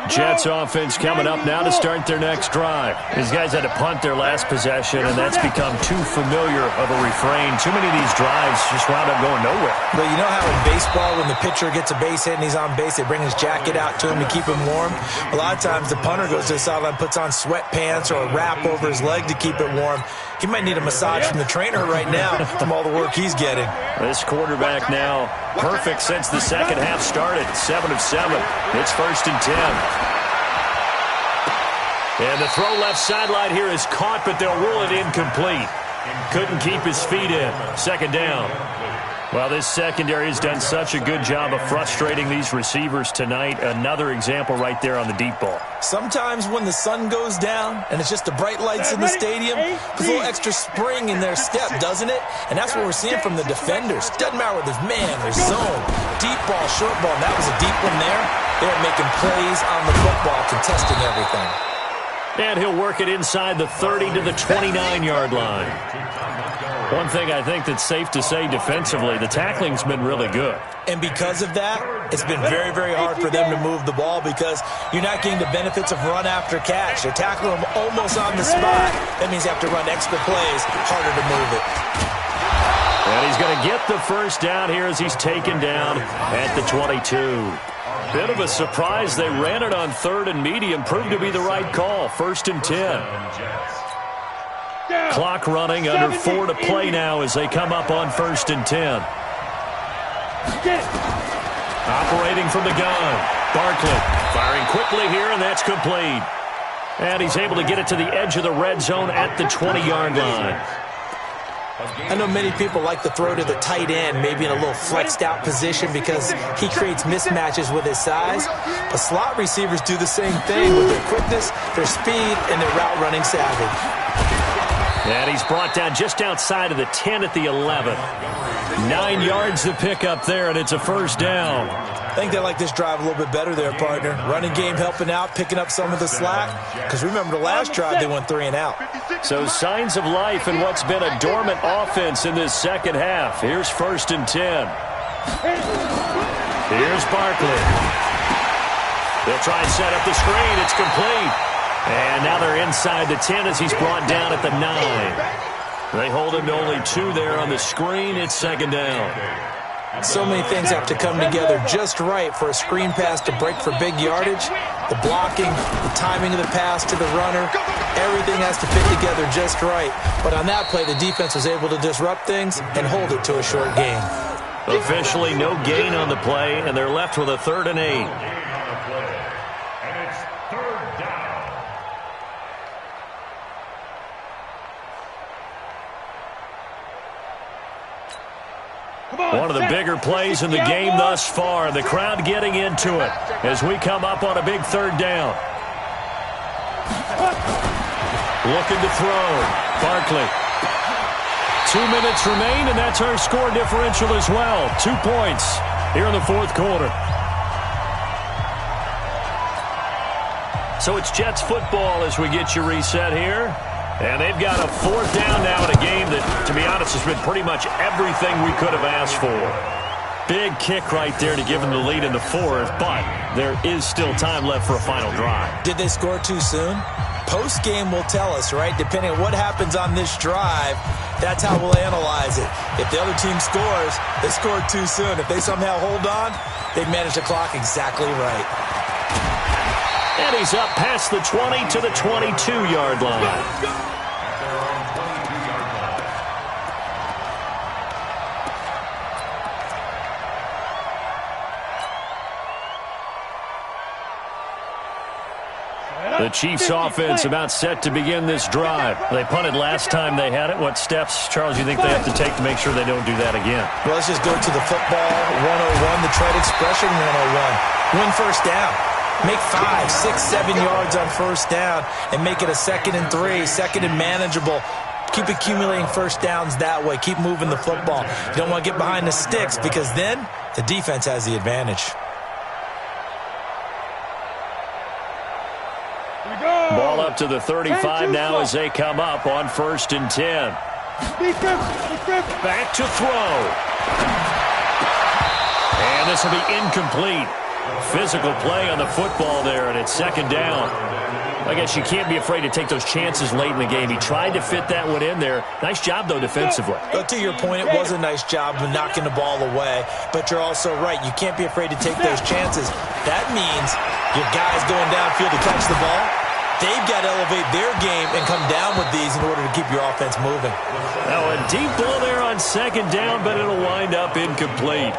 Jets offense coming up now to start their next drive. These guys had to punt their last possession, and that's become too familiar of a refrain. Too many of these drives just wound up going nowhere. But you know how in baseball, when the pitcher gets a base hit and he's on base, they bring his jacket out to him to keep him warm? A lot of times the punter goes to the sideline, puts on sweatpants or a wrap over his leg to keep it warm. He might need a massage from the trainer right now from all the work he's getting. This quarterback now perfect since the second half started. 7 of 7. It's 1st and 10. And the throw left sideline here is caught, but they'll rule it incomplete. Couldn't keep his feet in. 2nd down. Well, this secondary has done such a good job of frustrating these receivers tonight. Another example right there on the deep ball. Sometimes when the sun goes down and it's just the bright lights in the stadium, there's a little extra spring in their step, doesn't it? And that's what we're seeing from the defenders. Doesn't matter whether it's man or zone, deep ball, short ball. And that was a deep one there. They're making plays on the football, contesting everything. And he'll work it inside the 30 to the 29-yard line. One thing I think that's safe to say defensively, the tackling's been really good. And because of that, it's been very, very hard for them to move the ball because you're not getting the benefits of run after catch. They're tackling them almost on the spot. That means you have to run extra plays, harder to move it. And he's going to get the 1st down here as he's taken down at the 22. Bit of a surprise. They ran it on 3rd and medium. Proved to be the right call. 1st and 10. Clock running, under 4 to play now as they come up on 1st and 10. Operating from the gun. Barkley firing quickly here, and that's complete. And he's able to get it to the edge of the red zone at the 20-yard line. I know many people like to throw to the tight end, maybe in a little flexed out position because he creates mismatches with his size. But slot receivers do the same thing with their quickness, their speed, and their route running savvy. And he's brought down just outside of the 10 at the 11. 9 yards to pick up there, and it's a first down. I think they like this drive a little bit better there, partner. Running game helping out, picking up some of the slack. Because remember the last drive, they went 3 and out. So signs of life in what's been a dormant offense in this second half. Here's 1st and 10. Here's Barkley. They'll try and set up the screen. It's complete. And now they're inside the 10 as he's brought down at the 9. They hold him to only 2 there on the screen. It's 2nd down. So many things have to come together just right for a screen pass to break for big yardage. The blocking, the timing of the pass to the runner, everything has to fit together just right. But on that play, the defense was able to disrupt things and hold it to a short gain. Officially no gain on the play, and they're left with a 3rd and 8. One of the bigger plays in the game thus far. The crowd getting into it as we come up on a big 3rd down. Looking to throw. Barkley. 2 minutes remain, and that's our score differential as well. 2 points here in the 4th quarter. So it's Jets football as we get you reset here. And they've got a 4th down now in a game that, to be honest, has been pretty much everything we could have asked for. Big kick right there to give them the lead in the 4th, but there is still time left for a final drive. Did they score too soon? Post-game will tell us, right? Depending on what happens on this drive, that's how we'll analyze it. If the other team scores, they scored too soon. If they somehow hold on, they've managed the clock exactly right. And he's up past the 20 to the 22-yard line. The Chiefs offense about set to begin this drive. They punted last time they had it. What steps, Charles, you think they have to take to make sure they don't do that again? Well, let's just go to the football 101, the trade expression 101. Win first down. Make 5, 6, 7 yards on first down and make it a 2nd and 3, 2nd and manageable. Keep accumulating first downs that way. Keep moving the football. You don't want to get behind the sticks because then the defense has the advantage. Ball up to the 35 now as they come up on 1st and 10. Back to throw. And this will be incomplete. Physical play on the football there, and it's 2nd down. I guess you can't be afraid to take those chances late in the game. He tried to fit that one in there. Nice job, though, defensively. But to your point, it was a nice job of knocking the ball away. But you're also right. You can't be afraid to take those chances. That means your guys going downfield to catch the ball, they've got to elevate their game and come down with these in order to keep your offense moving. Now a deep ball there on 2nd down, but it'll wind up incomplete.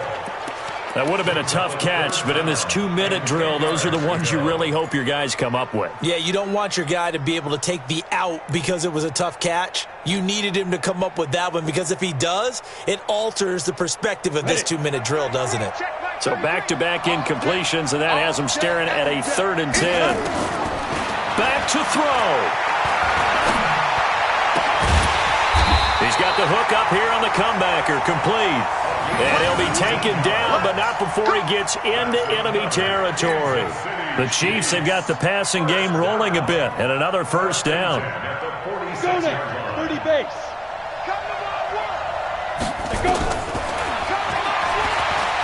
That would have been a tough catch, but in this 2-minute drill, those are the ones you really hope your guys come up with. Yeah, you don't want your guy to be able to take the out because it was a tough catch. You needed him to come up with that one because if he does, it alters the perspective of this 2-minute drill, doesn't it? So back-to-back incompletions, and that has him staring at a 3rd and 10. Back to throw. He's got the hook up here on the comebacker, complete. And he'll be taken down, but not before he gets into enemy territory. The Chiefs have got the passing game rolling a bit, and another 1st down. Go there, 30 base.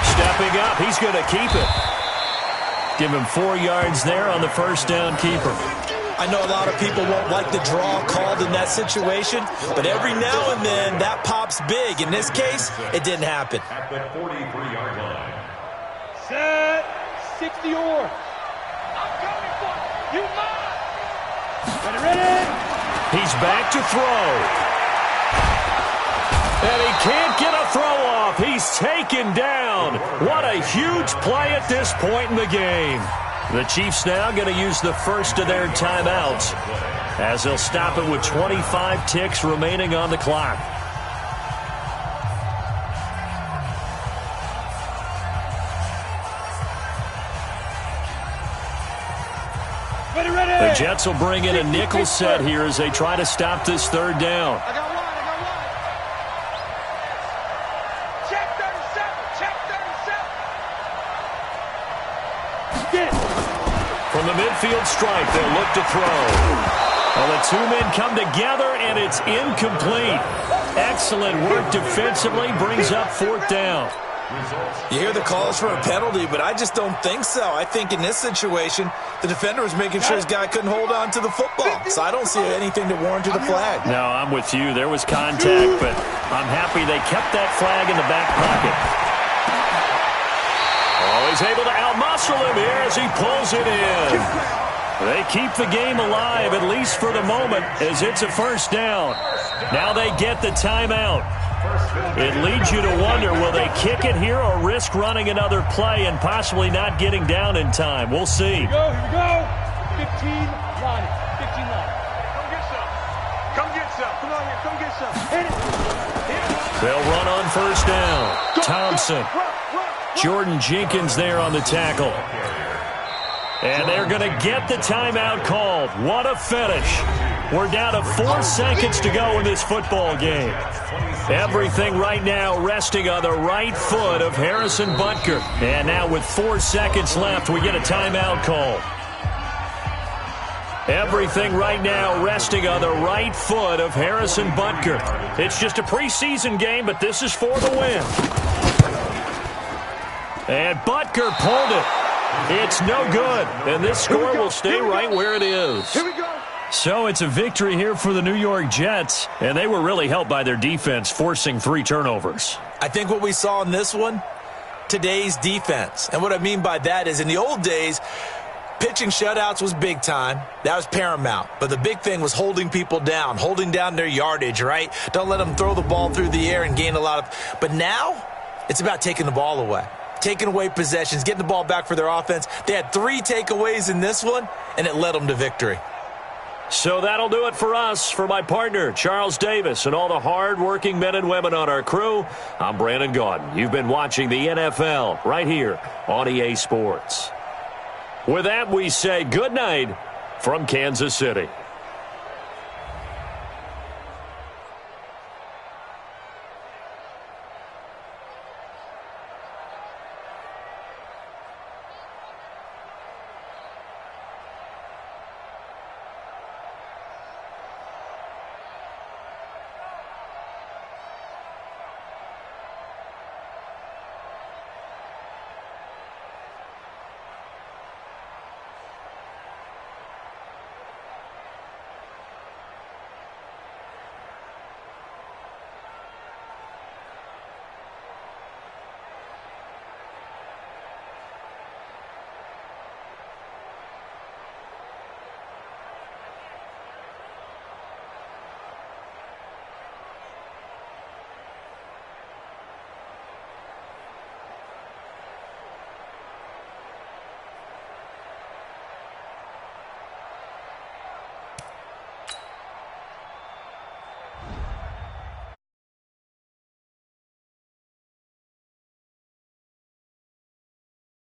Stepping up, he's going to keep it. Give him 4 yards there on the 1st down keeper. I know a lot of people won't like the draw called in that situation, but every now and then that pops big. In this case, it didn't happen. At the 43-yard line. Set, 60 or. I'm coming for you. You must. Ready. He's back to throw. And he can't get a throw off. He's taken down. What a huge play at this point in the game. The Chiefs now going to use the first of their timeouts as they'll stop it with 25 ticks remaining on the clock. The Jets will bring in a nickel set here as they try to stop this third down. I got one. Check 37. Check 37. From the midfield stripe, they'll look to throw. Well, the two men come together, and it's incomplete. Excellent work defensively, brings up fourth down. You hear the calls for a penalty, but I just don't think so. I think in this situation, the defender was making sure his guy couldn't hold on to the football. So I don't see anything to warrant a flag. No, I'm with you. There was contact, but I'm happy they kept that flag in the back pocket. Oh, he's able to outmuscle him here as he pulls it in. They keep the game alive, at least for the moment, as it's a first down. Now they get the timeout. It leads you to wonder, will they kick it here or risk running another play and possibly not getting down in time? We'll see. Here we go. 15 line. 15 line. Come get some. Come on here. Come get some. Hit it. They'll run on first down. Thompson. Jordan Jenkins there on the tackle. And they're going to get the timeout called. What a finish. We're down to 4 seconds to go in this football game. Everything right now resting on the right foot of Harrison Butker. And now with 4 seconds left, we get a timeout call. Everything right now resting on the right foot of Harrison Butker. It's just a preseason game, but this is for the win. And Butker pulled it. It's no good. And this score will stay right where it is. Here we go. So it's a victory here for the New York Jets, and they were really helped by their defense, forcing 3 turnovers. I think what we saw in this one, today's defense. And what I mean by that is in the old days, pitching shutouts was big time. That was paramount. But the big thing was holding people down, holding down their yardage, right? Don't let them throw the ball through the air and gain a lot of... But now, it's about taking the ball away. Taking away possessions, getting the ball back for their offense. They had 3 takeaways in this one, and it led them to victory. So that'll do it for us. For my partner, Charles Davis, and all the hard-working men and women on our crew, I'm Brandon Gaudin. You've been watching the NFL right here on EA Sports. With that, we say good night from Kansas City.